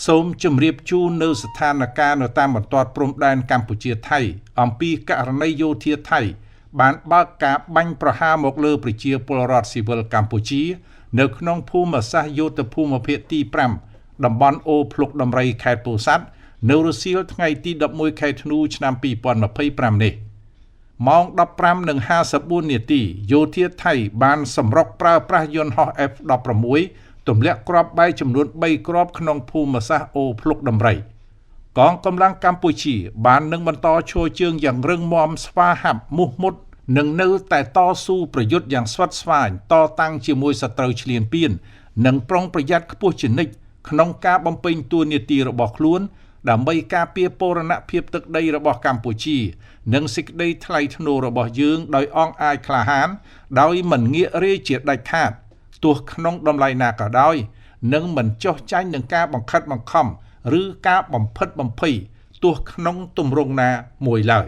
សូមជម្រាបជូននៅស្ថានភាពនៅតាមបន្ទាត់ព្រំដែនកម្ពុជាថៃអំពីករណីយោធាថៃបានបើកការបាញ់ប្រហារមកលើប្រជាពលរដ្ឋស៊ីវិលកម្ពុជានៅក្នុងភូមិសាស្ត្រយោធភូមិភាគទី5តំបន់អូភ្លុកដំរីខេត្តពោធិ៍សាត់នៅរសៀលថ្ងៃទី11ខែធ្នូឆ្នាំ2025នេះម៉ោង 15:54 នាទីយោធាថៃបានសម្រុកប្រើប្រាស់យន្តហោះ F-16 ទម្លាក់គ្រាប់បែកចំនួន3គ្រាប់ក្នុងភូមិសាស្ត្រអូភ្លុកដំរីកងកម្លាំងកម្ពុជាបាននឹងបន្តឈរជើងយ៉ាងរឹងមាំស្វាហាប់មោះមុតនិងនៅតែតស៊ូប្រយុទ្ធយ៉ាងស្វិតស្វាញតតាំងជាមួយសត្រូវឈ្លានពាននិងប្រុងប្រយ័ត្នខ្ពស់ជានិច្ចក្នុងការបំពេញតួនាទីរបស់ខ្លួនដើម្បីការពារបូរណភាពទឹកដីរបស់កម្ពុជានិងសេចក្តីថ្លៃថ្នូររបស់យើងដោយអង់អាចក្លាហានដោយមិនងាករាយជាដាច់ខាតទោះក្នុងតម្លៃណាក៏ដោយនិងមិនចោះចាញ់នឹងការបង្ខិតបង្ខំឬការបំផិតបំភ័យទោះក្នុងទម្រង់ណាមួយឡើយ